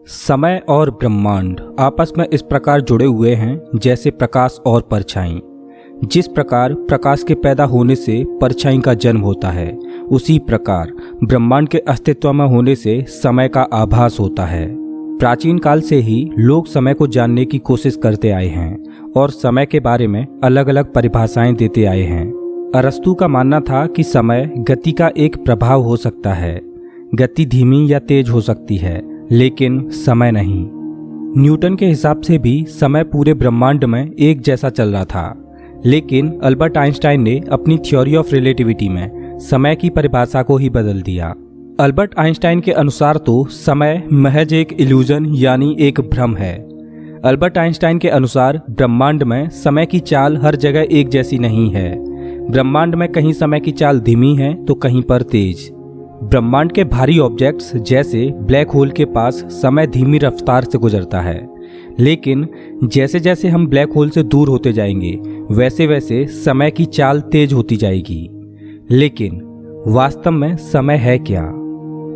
समय और ब्रह्मांड आपस में इस प्रकार जुड़े हुए हैं जैसे प्रकाश और परछाई। जिस प्रकार प्रकाश के पैदा होने से परछाई का जन्म होता है, उसी प्रकार ब्रह्मांड के अस्तित्व में होने से समय का आभास होता है। प्राचीन काल से ही लोग समय को जानने की कोशिश करते आए हैं और समय के बारे में अलग अलग परिभाषाएं देते आए हैं। अरस्तु का मानना था कि समय गति का एक प्रभाव हो सकता है। गति धीमी या तेज हो सकती है, लेकिन समय नहीं। न्यूटन के हिसाब से भी समय पूरे ब्रह्मांड में एक जैसा चल रहा था, लेकिन अल्बर्ट आइंस्टाइन ने अपनी थ्योरी ऑफ रिलेटिविटी में समय की परिभाषा को ही बदल दिया। अल्बर्ट आइंस्टाइन के अनुसार तो समय महज एक इल्यूजन यानी एक भ्रम है। अल्बर्ट आइंस्टाइन के अनुसार ब्रह्मांड में समय की चाल हर जगह एक जैसी नहीं है। ब्रह्मांड में कहीं समय की चाल धीमी है तो कहीं पर तेज। ब्रह्मांड के भारी ऑब्जेक्ट्स जैसे ब्लैक होल के पास समय धीमी रफ्तार से गुजरता है, लेकिन जैसे जैसे हम ब्लैक होल से दूर होते जाएंगे वैसे वैसे समय की चाल तेज होती जाएगी। लेकिन वास्तव में समय है क्या?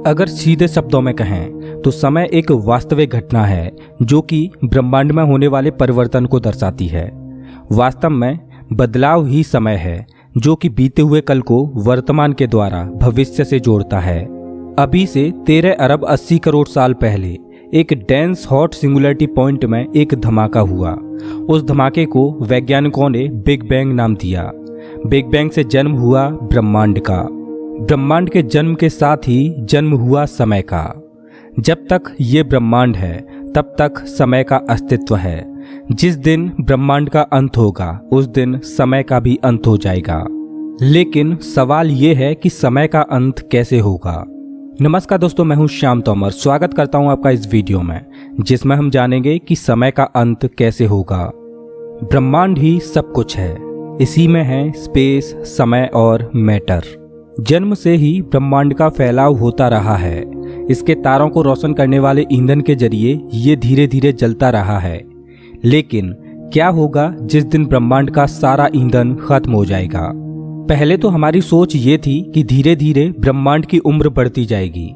अगर सीधे शब्दों में कहें तो समय एक वास्तविक घटना है जो कि ब्रह्मांड में होने वाले परिवर्तन को दर्शाती है। वास्तव में बदलाव ही समय है जो कि बीते हुए कल को वर्तमान के द्वारा भविष्य से जोड़ता है। अभी से 13 अरब 80 करोड़ साल पहले एक डेंस हॉट सिंगुलरिटी पॉइंट में एक धमाका हुआ। उस धमाके को वैज्ञानिकों ने बिग बैंग नाम दिया। बिग बैंग से जन्म हुआ ब्रह्मांड का। ब्रह्मांड के जन्म के साथ ही जन्म हुआ समय का। जब तक ये ब्रह्मांड है तब तक समय का अस्तित्व है। जिस दिन ब्रह्मांड का अंत होगा उस दिन समय का भी अंत हो जाएगा। लेकिन सवाल ये है कि समय का अंत कैसे होगा। नमस्कार दोस्तों, मैं हूं श्याम तोमर। स्वागत करता हूं आपका इस वीडियो में, जिसमें हम जानेंगे कि समय का अंत कैसे होगा। ब्रह्मांड ही सब कुछ है, इसी में है स्पेस, समय और मैटर। जन्म से ही ब्रह्मांड का फैलाव होता रहा है। इसके तारों को रोशन करने वाले ईंधन के जरिए ये धीरे धीरे जलता रहा है। लेकिन क्या होगा जिस दिन ब्रह्मांड का सारा ईंधन खत्म हो जाएगा? पहले तो हमारी सोच ये थी कि धीरे धीरे ब्रह्मांड की उम्र बढ़ती जाएगी,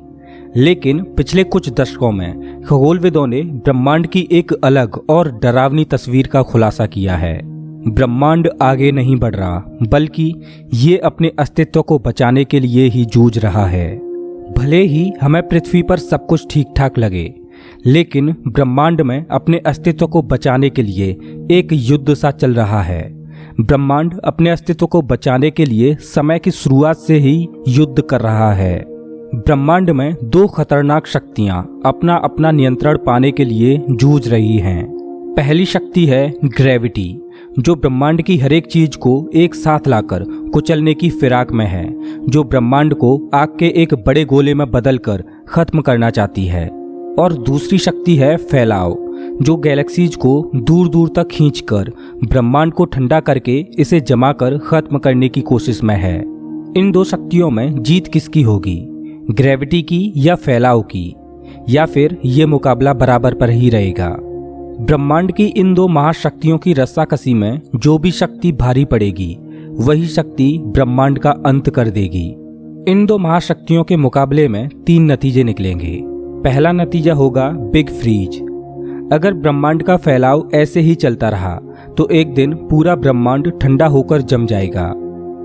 लेकिन पिछले कुछ दशकों में खगोलविदों ने ब्रह्मांड की एक अलग और डरावनी तस्वीर का खुलासा किया है। ब्रह्मांड आगे नहीं बढ़ रहा, बल्कि ये अपने अस्तित्व को बचाने के लिए ही जूझ रहा है। भले ही हमें पृथ्वी पर सब कुछ ठीक ठाक लगे, लेकिन ब्रह्मांड में अपने अस्तित्व को बचाने के लिए एक युद्ध सा चल रहा है। ब्रह्मांड अपने अस्तित्व को बचाने के लिए समय की शुरुआत से ही युद्ध कर रहा है। ब्रह्मांड में दो खतरनाक शक्तियां अपना अपना नियंत्रण पाने के लिए जूझ रही हैं। पहली शक्ति है ग्रेविटी, जो ब्रह्मांड की हर एक चीज को एक साथ लाकर कुचलने की फिराक में है, जो ब्रह्मांड को आग के एक बड़े गोले में बदलकर खत्म करना चाहती है। और दूसरी शक्ति है फैलाव, जो गैलेक्सीज को दूर दूर तक खींचकर ब्रह्मांड को ठंडा करके इसे जमाकर खत्म करने की कोशिश में है। इन दो शक्तियों में जीत किसकी होगी, ग्रेविटी की या फैलाव की? या फिर ये मुकाबला बराबर पर ही रहेगा? ब्रह्मांड की इन दो महाशक्तियों की रस्साकसी में जो भी शक्ति भारी पड़ेगी वही शक्ति ब्रह्मांड का अंत कर देगी। इन दो महाशक्तियों के मुकाबले में 3 नतीजे निकलेंगे। पहला नतीजा होगा बिग फ्रीज। अगर ब्रह्मांड का फैलाव ऐसे ही चलता रहा तो एक दिन पूरा ब्रह्मांड ठंडा होकर जम जाएगा।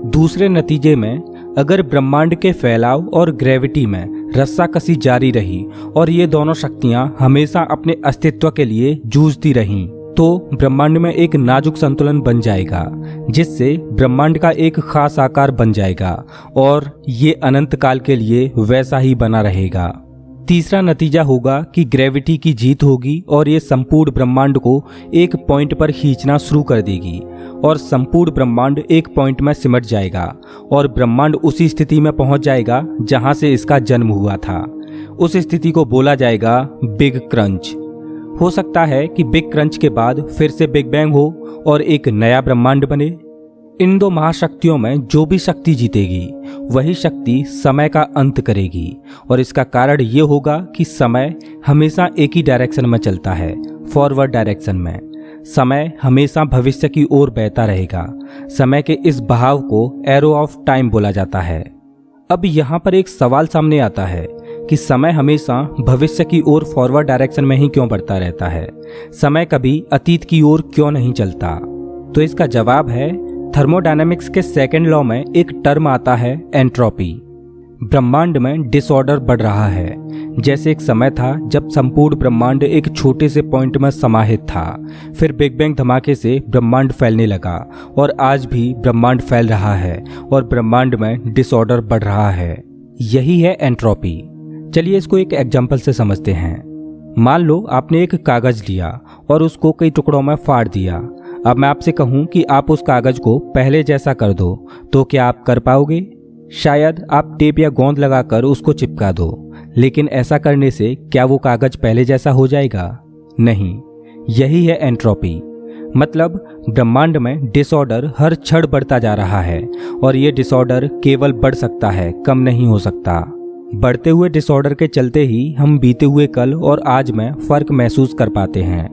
दूसरे नतीजे में अगर ब्रह्मांड के फैलाव और ग्रेविटी में रस्साकसी जारी रही और ये दोनों शक्तियां हमेशा अपने अस्तित्व के लिए जूझती रहीं, तो ब्रह्मांड में एक नाजुक संतुलन बन जाएगा, जिससे ब्रह्मांड का एक खास आकार बन जाएगा और ये अनंत काल के लिए वैसा ही बना रहेगा। तीसरा नतीजा होगा कि ग्रेविटी की जीत होगी और ये संपूर्ण ब्रह्मांड को एक पॉइंट पर खींचना शुरू कर देगी और संपूर्ण ब्रह्मांड एक पॉइंट में सिमट जाएगा और ब्रह्मांड उसी स्थिति में पहुंच जाएगा जहां से इसका जन्म हुआ था। उस स्थिति को बोला जाएगा बिग क्रंच। हो सकता है कि बिग क्रंच के बाद फिर से बिग बैंग हो और एक नया ब्रह्मांड बने। इन दो महाशक्तियों में जो भी शक्ति जीतेगी वही शक्ति समय का अंत करेगी, और इसका कारण ये होगा कि समय हमेशा एक ही डायरेक्शन में चलता है, फॉरवर्ड डायरेक्शन में। समय हमेशा भविष्य की ओर बहता रहेगा। समय के इस बहाव को एरो ऑफ टाइम बोला जाता है। अब यहाँ पर एक सवाल सामने आता है कि समय हमेशा भविष्य की ओर फॉरवर्ड डायरेक्शन में ही क्यों बढ़ता रहता है, समय कभी अतीत की ओर क्यों नहीं चलता? तो इसका जवाब है थर्मोडायनेमिक्स के सेकंड लॉ में एक टर्म आता है एंट्रोपी। ब्रह्मांड में डिसऑर्डर बढ़ रहा है। जैसे एक समय था जब संपूर्ण ब्रह्मांड एक छोटे से पॉइंट में समाहित था, फिर बिग बैंग धमाके से ब्रह्मांड फैलने लगा और आज भी ब्रह्मांड फैल रहा है और ब्रह्मांड में डिसऑर्डर बढ़ रहा है। यही है एंट्रोपी। चलिए इसको एक एग्जाम्पल से समझते हैं। मान लो आपने एक कागज लिया और उसको कई टुकड़ों में फाड़ दिया। अब मैं आपसे कहूं कि आप उस कागज को पहले जैसा कर दो, तो क्या आप कर पाओगे? शायद आप टेप या गोंद लगाकर उसको चिपका दो, लेकिन ऐसा करने से क्या वो कागज पहले जैसा हो जाएगा? नहीं। यही है एंट्रोपी। मतलब ब्रह्मांड में डिसऑर्डर हर क्षण बढ़ता जा रहा है और ये डिसऑर्डर केवल बढ़ सकता है, कम नहीं हो सकता। बढ़ते हुए डिसऑर्डर के चलते ही हम बीते हुए कल और आज में फर्क महसूस कर पाते हैं।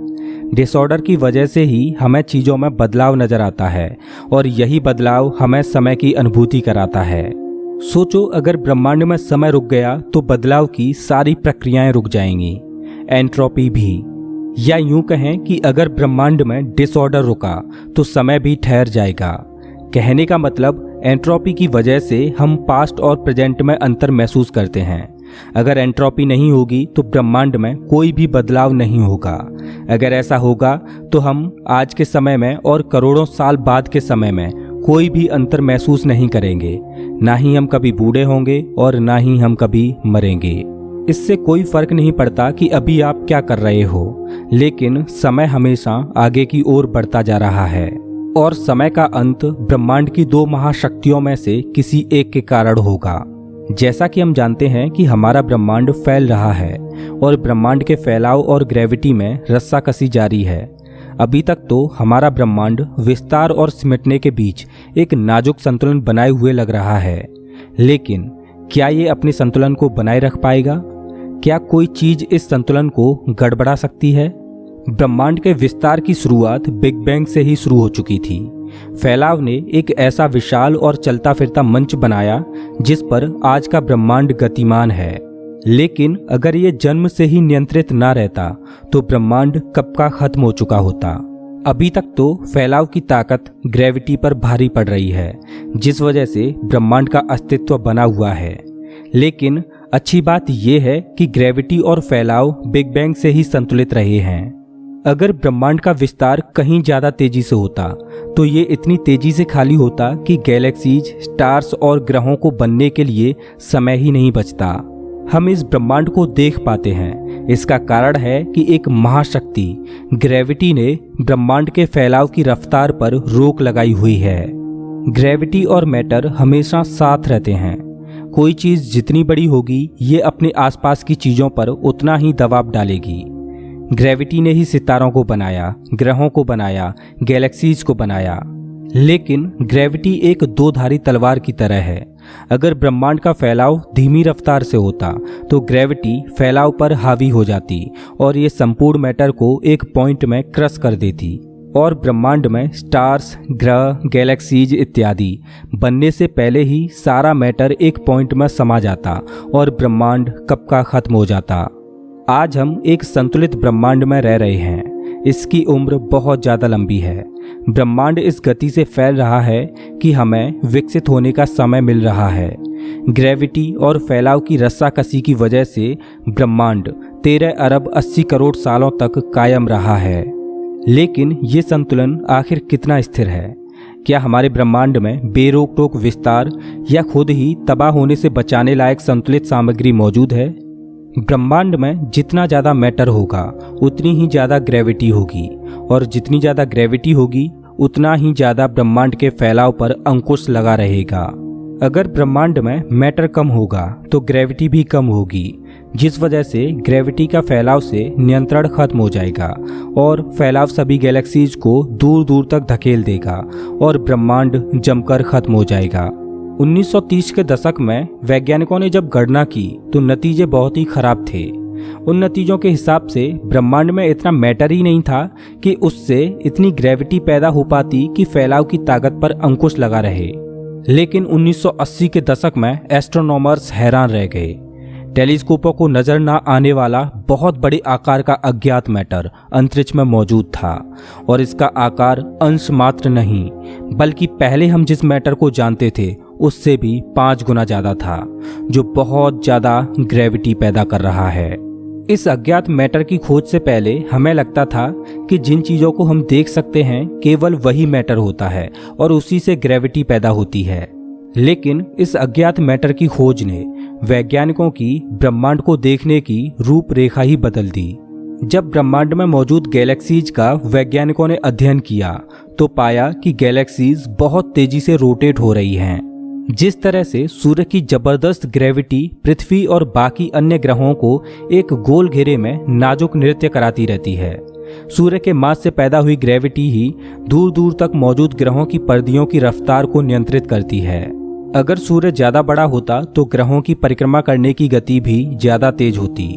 डिसऑर्डर की वजह से ही हमें चीज़ों में बदलाव नजर आता है और यही बदलाव हमें समय की अनुभूति कराता है। सोचो, अगर ब्रह्मांड में समय रुक गया तो बदलाव की सारी प्रक्रियाएं रुक जाएंगी, एंट्रोपी भी। या यूं कहें कि अगर ब्रह्मांड में डिसऑर्डर रुका तो समय भी ठहर जाएगा। कहने का मतलब एंट्रोपी की वजह से हम पास्ट और प्रेजेंट में अंतर महसूस करते हैं। अगर एंट्रोपी नहीं होगी तो ब्रह्मांड में कोई भी बदलाव नहीं होगा। अगर ऐसा होगा तो हम आज के समय में और करोड़ों साल बाद के समय में कोई भी अंतर महसूस नहीं करेंगे। ना ही हम कभी बूढ़े होंगे और ना ही हम कभी मरेंगे। इससे कोई फर्क नहीं पड़ता कि अभी आप क्या कर रहे हो, लेकिन समय हमेशा आगे की ओर बढ़ता जा रहा है और समय का अंत ब्रह्मांड की दो महाशक्तियों में से किसी एक के कारण होगा। जैसा कि हम जानते हैं कि हमारा ब्रह्मांड फैल रहा है और ब्रह्मांड के फैलाव और ग्रेविटी में रस्साकसी जारी है। अभी तक तो हमारा ब्रह्मांड विस्तार और सिमटने के बीच एक नाजुक संतुलन बनाए हुए लग रहा है, लेकिन क्या ये अपने संतुलन को बनाए रख पाएगा? क्या कोई चीज इस संतुलन को गड़बड़ा सकती है? ब्रह्मांड के विस्तार की शुरुआत बिग बैंग से ही शुरू हो चुकी थी। फैलाव ने एक ऐसा विशाल और चलता फिरता मंच बनाया जिस पर आज का ब्रह्मांड गतिमान है। लेकिन अगर ये जन्म से ही नियंत्रित ना रहता तो ब्रह्मांड कब का खत्म हो चुका होता। अभी तक तो फैलाव की ताकत ग्रेविटी पर भारी पड़ रही है, जिस वजह से ब्रह्मांड का अस्तित्व बना हुआ है। लेकिन अच्छी बात यह है कि ग्रेविटी और फैलाव बिग बैंग से ही संतुलित रहे हैं। अगर ब्रह्मांड का विस्तार कहीं ज्यादा तेजी से होता तो ये इतनी तेजी से खाली होता कि गैलेक्सीज, स्टार्स और ग्रहों को बनने के लिए समय ही नहीं बचता। हम इस ब्रह्मांड को देख पाते हैं। इसका कारण है कि एक महाशक्ति ग्रेविटी ने ब्रह्मांड के फैलाव की रफ्तार पर रोक लगाई हुई है। ग्रेविटी और मैटर हमेशा साथ रहते हैं। कोई चीज जितनी बड़ी होगी ये अपने आसपास की चीजों पर उतना ही दबाव डालेगी। ग्रेविटी ने ही सितारों को बनाया, ग्रहों को बनाया, गैलेक्सीज को बनाया। लेकिन ग्रेविटी एक दो धारी तलवार की तरह है। अगर ब्रह्मांड का फैलाव धीमी रफ्तार से होता तो ग्रेविटी फैलाव पर हावी हो जाती और ये संपूर्ण मैटर को एक पॉइंट में क्रश कर देती और ब्रह्मांड में स्टार्स, ग्रह, गैलेक्सीज इत्यादि बनने से पहले ही सारा मैटर एक पॉइंट में समा जाता और ब्रह्मांड कब का खत्म हो जाता। आज हम एक संतुलित ब्रह्मांड में रह रहे हैं। इसकी उम्र बहुत ज़्यादा लंबी है। ब्रह्मांड इस गति से फैल रहा है कि हमें विकसित होने का समय मिल रहा है। ग्रेविटी और फैलाव की रस्साकसी की वजह से ब्रह्मांड 13 अरब 80 करोड़ सालों तक कायम रहा है। लेकिन ये संतुलन आखिर कितना स्थिर है? क्या हमारे ब्रह्मांड में बेरोक टोक विस्तार या खुद ही तबाह होने से बचाने लायक संतुलित सामग्री मौजूद है? ब्रह्मांड में जितना ज़्यादा मैटर होगा उतनी ही ज़्यादा ग्रेविटी होगी और जितनी ज़्यादा ग्रेविटी होगी उतना ही ज़्यादा ब्रह्मांड के फैलाव पर अंकुश लगा रहेगा। अगर ब्रह्मांड में मैटर कम होगा तो ग्रेविटी भी कम होगी, जिस वजह से ग्रेविटी का फैलाव से नियंत्रण खत्म हो जाएगा और फैलाव सभी गैलेक्सीज को दूर दूर तक धकेल देगा और ब्रह्मांड जमकर खत्म हो जाएगा। 1930 के दशक में वैज्ञानिकों ने जब गणना की तो नतीजे बहुत ही खराब थे। उन नतीजों के हिसाब से ब्रह्मांड में इतना मैटर ही नहीं था कि उससे इतनी ग्रेविटी पैदा हो पाती कि फैलाव की ताकत पर अंकुश लगा रहे। लेकिन 1980 के दशक में एस्ट्रोनॉमर्स हैरान रह गए। टेलीस्कोपों को नजर ना आने वाला बहुत बड़े आकार का अज्ञात मैटर अंतरिक्ष में मौजूद था और इसका आकार अंश मात्र नहीं बल्कि पहले हम जिस मैटर को जानते थे उससे भी 5 गुना ज्यादा था, जो बहुत ज्यादा ग्रेविटी पैदा कर रहा है। इस अज्ञात मैटर की खोज से पहले हमें लगता था कि जिन चीजों को हम देख सकते हैं केवल वही मैटर होता है और उसी से ग्रेविटी पैदा होती है, लेकिन इस अज्ञात मैटर की खोज ने वैज्ञानिकों की ब्रह्मांड को देखने की रूपरेखा ही बदल दी। जब ब्रह्मांड में मौजूद गैलेक्सीज का वैज्ञानिकों ने अध्ययन किया तो पाया कि गैलेक्सीज बहुत तेजी से रोटेट हो रही हैं। जिस तरह से सूर्य की जबरदस्त ग्रेविटी पृथ्वी और बाकी अन्य ग्रहों को एक गोल घेरे में नाजुक नृत्य कराती रहती है, सूर्य के मास से पैदा हुई ग्रेविटी ही दूर दूर तक मौजूद ग्रहों की परदियों की रफ्तार को नियंत्रित करती है। अगर सूर्य ज्यादा बड़ा होता तो ग्रहों की परिक्रमा करने की गति भी ज्यादा तेज होती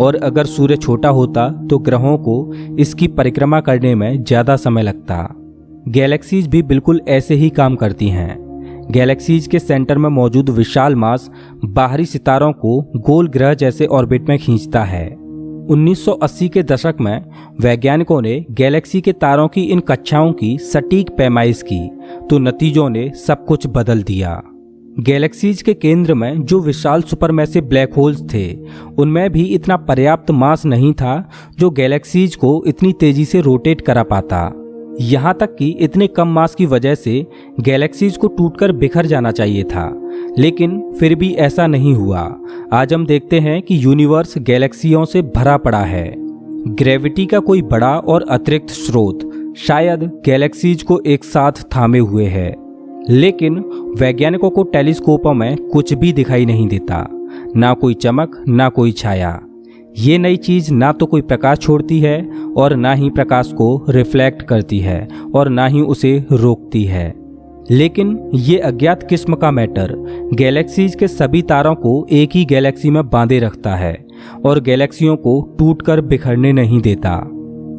और अगर सूर्य छोटा होता तो ग्रहों को इसकी परिक्रमा करने में ज्यादा समय लगता। गैलेक्सीज भी बिल्कुल ऐसे ही काम करती हैं। गैलेक्सीज के सेंटर में मौजूद विशाल मास बाहरी सितारों को गोल ग्रह जैसे ऑर्बिट में खींचता है। 1980 के दशक में वैज्ञानिकों ने गैलेक्सी के तारों की इन कक्षाओं की सटीक पैमाइश की तो नतीजों ने सब कुछ बदल दिया। गैलेक्सीज के केंद्र में जो विशाल सुपरमैसिव ब्लैक होल्स थे उनमें भी इतना पर्याप्त मास नहीं था जो गैलेक्सीज को इतनी तेजी से रोटेट करा पाता। यहाँ तक कि इतने कम मास की वजह से गैलेक्सीज को टूटकर बिखर जाना चाहिए था, लेकिन फिर भी ऐसा नहीं हुआ। आज हम देखते हैं कि यूनिवर्स गैलेक्सियों से भरा पड़ा है। ग्रेविटी का कोई बड़ा और अतिरिक्त स्रोत शायद गैलेक्सीज को एक साथ थामे हुए है, लेकिन वैज्ञानिकों को टेलीस्कोपों में कुछ भी दिखाई नहीं देता, ना कोई चमक ना कोई छाया। ये नई चीज ना तो कोई प्रकाश छोड़ती है और ना ही प्रकाश को रिफ्लेक्ट करती है और ना ही उसे रोकती है, लेकिन ये अज्ञात किस्म का मैटर गैलेक्सीज के सभी तारों को एक ही गैलेक्सी में बांधे रखता है और गैलेक्सियों को टूटकर बिखरने नहीं देता।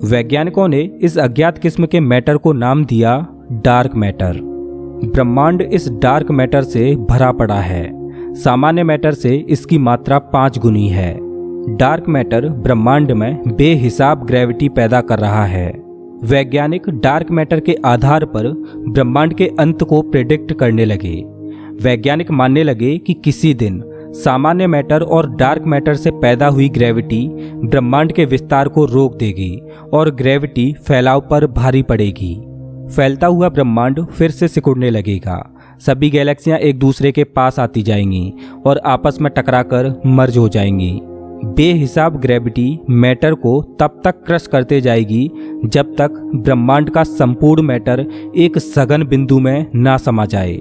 वैज्ञानिकों ने इस अज्ञात किस्म के मैटर को नाम दिया डार्क मैटर। ब्रह्मांड इस डार्क मैटर से भरा पड़ा है। सामान्य मैटर से इसकी मात्रा 5 गुनी है। डार्क मैटर ब्रह्मांड में बेहिसाब ग्रेविटी पैदा कर रहा है। वैज्ञानिक डार्क मैटर के आधार पर ब्रह्मांड के अंत को प्रेडिक्ट करने लगे। वैज्ञानिक मानने लगे कि किसी दिन सामान्य मैटर और डार्क मैटर से पैदा हुई ग्रेविटी ब्रह्मांड के विस्तार को रोक देगी और ग्रेविटी फैलाव पर भारी पड़ेगी। फैलता हुआ ब्रह्मांड फिर से सिकुड़ने लगेगा। सभी गैलेक्सियां एक दूसरे के पास आती जाएंगी और आपस में टकराकर मर्ज हो जाएंगी। बेहिसाब ग्रेविटी मैटर को तब तक क्रश करते जाएगी जब तक ब्रह्मांड का संपूर्ण मैटर एक सघन बिंदु में ना समा जाए।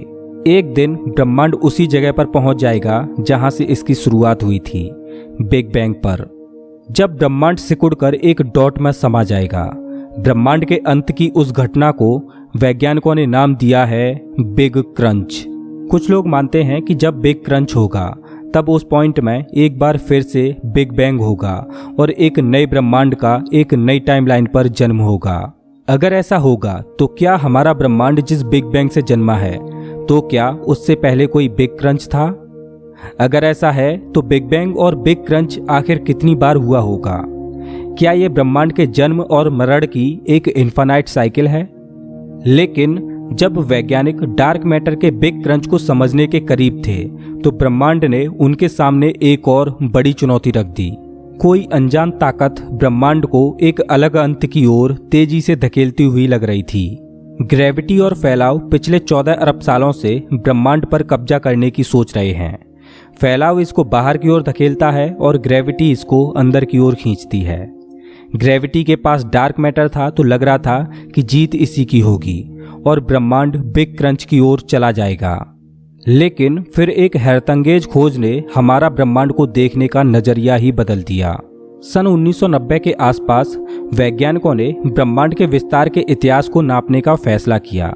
एक दिन ब्रह्मांड उसी जगह पर पहुंच जाएगा जहां से इसकी शुरुआत हुई थी, बिग बैंग पर। जब ब्रह्मांड सिकुड़कर एक डॉट में समा जाएगा, ब्रह्मांड के अंत की उस घटना को वैज्ञानिकों ने नाम दिया है बिग क्रंच। कुछ लोग मानते हैं कि जब बिग क्रंच होगा तब उस पॉइंट में एक बार फिर से बिग बैंग होगा और एक नए ब्रह्मांड का एक नई टाइमलाइन पर जन्म होगा। अगर ऐसा होगा तो क्या हमारा ब्रह्मांड जिस बिग बैंग से जन्मा है तो क्या उससे पहले कोई बिग क्रंच था? अगर ऐसा है तो बिग बैंग और बिग क्रंच आखिर कितनी बार हुआ होगा? क्या ये ब्रह्मांड के जन्म और मरण की एक इन्फिनाइट साइकिल है? लेकिन जब वैज्ञानिक डार्क मैटर के बिग क्रंच को समझने के करीब थे तो ब्रह्मांड ने उनके सामने एक और बड़ी चुनौती रख दी। कोई अनजान ताकत ब्रह्मांड को एक अलग अंत की ओर तेजी से धकेलती हुई लग रही थी। ग्रेविटी और फैलाव पिछले 14 अरब सालों से ब्रह्मांड पर कब्जा करने की सोच रहे हैं। फैलाव इसको बाहर की ओर धकेलता है और ग्रेविटी इसको अंदर की ओर खींचती है। ग्रेविटी के पास डार्क मैटर था तो लग रहा था कि जीत इसी की होगी और ब्रह्मांड बिग क्रंच की ओर चला जाएगा। लेकिन फिर एक हैरतअंगेज खोज ने हमारा ब्रह्मांड को देखने का नजरिया ही बदल दिया। सन 1990 के आसपास वैज्ञानिकों ने ब्रह्मांड के विस्तार के इतिहास को नापने का फैसला किया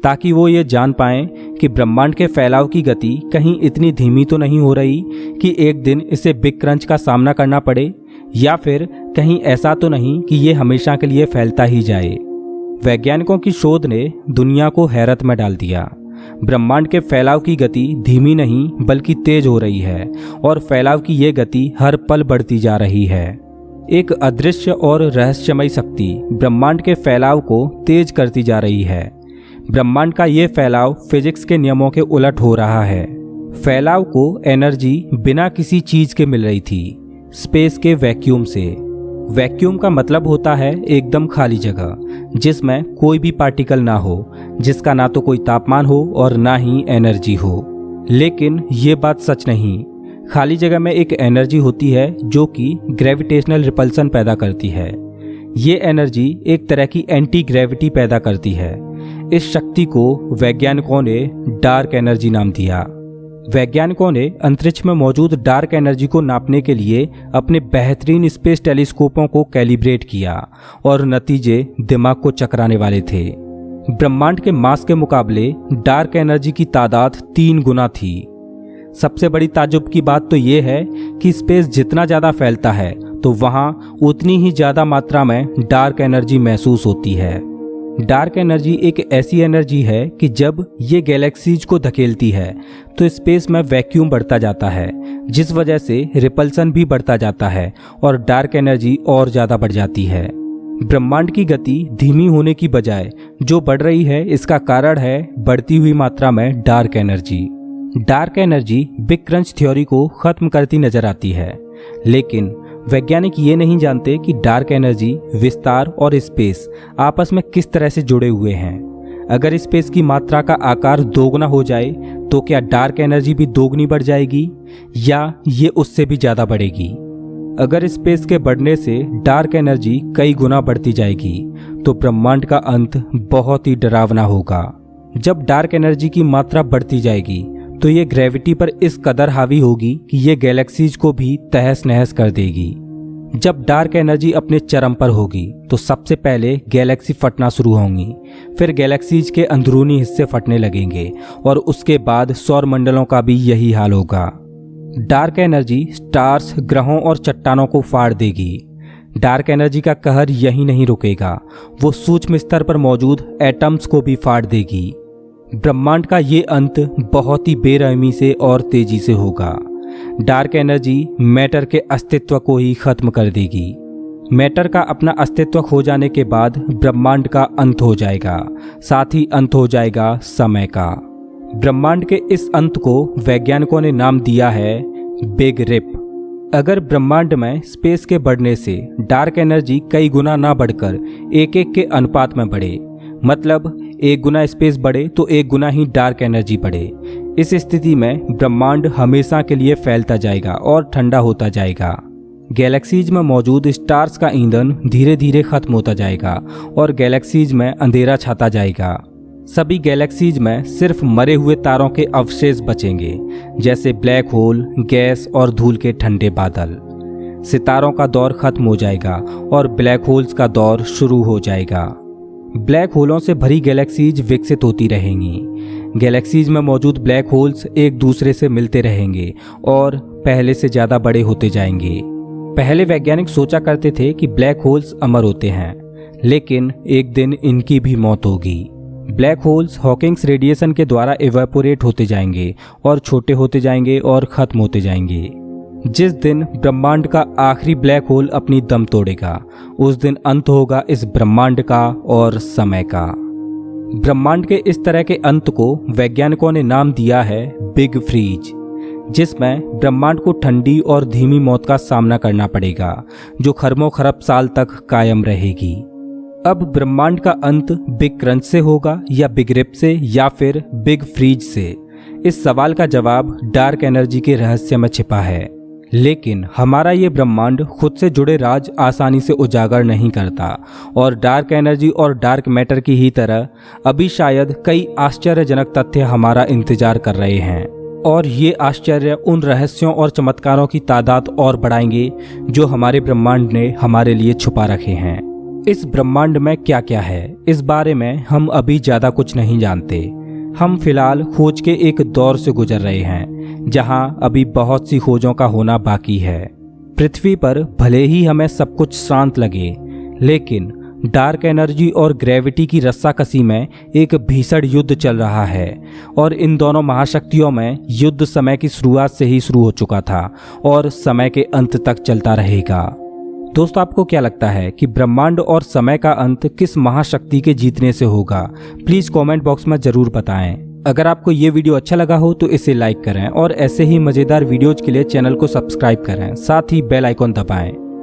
ताकि वो ये जान पाएं कि ब्रह्मांड के फैलाव की गति कहीं इतनी धीमी तो नहीं हो रही कि एक दिन इसे बिग क्रंच का सामना करना पड़े, या फिर कहीं ऐसा तो नहीं कि ये हमेशा के लिए फैलता ही जाए। वैज्ञानिकों की शोध ने दुनिया को हैरत में डाल दिया। ब्रह्मांड के फैलाव की गति धीमी नहीं बल्कि तेज हो रही है और फैलाव की ये गति हर पल बढ़ती जा रही है। एक अदृश्य और रहस्यमयी शक्ति ब्रह्मांड के फैलाव को तेज करती जा रही है। ब्रह्मांड का ये फैलाव फिजिक्स के नियमों के उलट हो रहा है। फैलाव को एनर्जी बिना किसी चीज के मिल रही थी, स्पेस के वैक्यूम से। वैक्यूम का मतलब होता है एकदम खाली जगह जिसमें कोई भी पार्टिकल ना हो, जिसका ना तो कोई तापमान हो और ना ही एनर्जी हो। लेकिन ये बात सच नहीं। खाली जगह में एक एनर्जी होती है जो कि ग्रेविटेशनल रिपल्सन पैदा करती है। ये एनर्जी एक तरह की एंटी ग्रेविटी पैदा करती है। इस शक्ति को वैज्ञानिकों ने डार्क एनर्जी नाम दिया। वैज्ञानिकों ने अंतरिक्ष में मौजूद डार्क एनर्जी को नापने के लिए अपने बेहतरीन स्पेस टेलीस्कोपों को कैलिब्रेट किया और नतीजे दिमाग को चकराने वाले थे। ब्रह्मांड के मास के मुकाबले डार्क एनर्जी की तादाद 3 गुना थी। सबसे बड़ी ताज्जुब की बात तो ये है कि स्पेस जितना ज़्यादा फैलता है तो वहाँ उतनी ही ज़्यादा मात्रा में डार्क एनर्जी महसूस होती है। डार्क एनर्जी एक ऐसी एनर्जी है कि जब ये गैलेक्सीज को धकेलती है तो स्पेस में वैक्यूम बढ़ता जाता है, जिस वजह से रिपल्सन भी बढ़ता जाता है और डार्क एनर्जी और ज़्यादा बढ़ जाती है। ब्रह्मांड की गति धीमी होने की बजाय जो बढ़ रही है, इसका कारण है बढ़ती हुई मात्रा में dark energy. Dark energy big crunch theory को खत्म करती नजर आती है, लेकिन वैज्ञानिक ये नहीं जानते कि डार्क एनर्जी, विस्तार और स्पेस आपस में किस तरह से जुड़े हुए हैं। अगर स्पेस की मात्रा का आकार दोगुना हो जाए तो क्या डार्क एनर्जी भी दोगुनी बढ़ जाएगी या ये उससे भी ज़्यादा बढ़ेगी? अगर स्पेस के बढ़ने से डार्क एनर्जी कई गुना बढ़ती जाएगी तो ब्रह्मांड का अंत बहुत ही डरावना होगा। जब डार्क एनर्जी की मात्रा बढ़ती जाएगी तो ये ग्रेविटी पर इस कदर हावी होगी कि ये गैलेक्सीज को भी तहस नहस कर देगी। जब डार्क एनर्जी अपने चरम पर होगी तो सबसे पहले गैलेक्सी फटना शुरू होंगी, फिर गैलेक्सीज के अंदरूनी हिस्से फटने लगेंगे और उसके बाद सौर मंडलों का भी यही हाल होगा। डार्क एनर्जी स्टार्स, ग्रहों और चट्टानों को फाड़ देगी। डार्क एनर्जी का कहर यही नहीं रुकेगा, वो सूक्ष्म स्तर पर मौजूद एटम्स को भी फाड़ देगी। ब्रह्मांड का ये अंत बहुत ही बेरहमी से और तेजी से होगा। डार्क एनर्जी मैटर के अस्तित्व को ही खत्म कर देगी। मैटर का अपना अस्तित्व खो जाने के बाद ब्रह्मांड का अंत हो जाएगा, साथ ही अंत हो जाएगा समय का। ब्रह्मांड के इस अंत को वैज्ञानिकों ने नाम दिया है बिग रिप। अगर ब्रह्मांड में स्पेस के बढ़ने से डार्क एनर्जी कई गुना ना बढ़कर 1:1 के अनुपात में बढ़े, मतलब 1 गुना स्पेस बढ़े तो 1 गुना ही डार्क एनर्जी बढ़े, इस स्थिति में ब्रह्मांड हमेशा के लिए फैलता जाएगा और ठंडा होता जाएगा। गैलेक्सीज में मौजूद स्टार्स का ईंधन धीरे धीरे खत्म होता जाएगा और गैलेक्सीज में अंधेरा छाता जाएगा। सभी गैलेक्सीज में सिर्फ मरे हुए तारों के अवशेष बचेंगे, जैसे ब्लैक होल, गैस और धूल के ठंडे बादल। सितारों का दौर खत्म हो जाएगा और ब्लैक होल्स का दौर शुरू हो जाएगा। ब्लैक होलों से भरी गैलेक्सीज विकसित होती रहेंगी। गैलेक्सीज में मौजूद ब्लैक होल्स एक दूसरे से मिलते रहेंगे और पहले से ज़्यादा बड़े होते जाएंगे। पहले वैज्ञानिक सोचा करते थे कि ब्लैक होल्स अमर होते हैं, लेकिन एक दिन इनकी भी मौत होगी। ब्लैक होल्स हॉकिंग्स रेडिएशन के द्वारा इवेपोरेट होते जाएंगे और छोटे होते जाएंगे और ख़त्म होते जाएंगे। जिस दिन ब्रह्मांड का आखिरी ब्लैक होल अपनी दम तोड़ेगा, उस दिन अंत होगा इस ब्रह्मांड का और समय का। ब्रह्मांड के इस तरह के अंत को वैज्ञानिकों ने नाम दिया है बिग फ्रीज, जिसमें ब्रह्मांड को ठंडी और धीमी मौत का सामना करना पड़ेगा जो खरबों खरब साल तक कायम रहेगी। अब ब्रह्मांड का अंत बिग क्रंच से होगा या बिग रिप से या फिर बिग फ्रीज से? इस सवाल का जवाब डार्क एनर्जी के रहस्य में छिपा है। लेकिन हमारा ये ब्रह्मांड खुद से जुड़े राज आसानी से उजागर नहीं करता और डार्क एनर्जी और डार्क मैटर की ही तरह अभी शायद कई आश्चर्यजनक तथ्य हमारा इंतजार कर रहे हैं, और ये आश्चर्य उन रहस्यों और चमत्कारों की तादाद और बढ़ाएंगे जो हमारे ब्रह्मांड ने हमारे लिए छुपा रखे हैं। इस ब्रह्मांड में क्या क्या है, इस बारे में हम अभी ज़्यादा कुछ नहीं जानते। हम फिलहाल खोज के एक दौर से गुजर रहे हैं जहां अभी बहुत सी खोजों का होना बाकी है। पृथ्वी पर भले ही हमें सब कुछ शांत लगे, लेकिन डार्क एनर्जी और ग्रेविटी की रस्साकसी में एक भीषण युद्ध चल रहा है और इन दोनों महाशक्तियों में युद्ध समय की शुरुआत से ही शुरू हो चुका था और समय के अंत तक चलता रहेगा। दोस्तों, आपको क्या लगता है कि ब्रह्मांड और समय का अंत किस महाशक्ति के जीतने से होगा? प्लीज कमेंट बॉक्स में जरूर बताएं। अगर आपको ये वीडियो अच्छा लगा हो तो इसे लाइक करें और ऐसे ही मजेदार वीडियोज के लिए चैनल को सब्सक्राइब करें, साथ ही बेल आइकॉन दबाएं।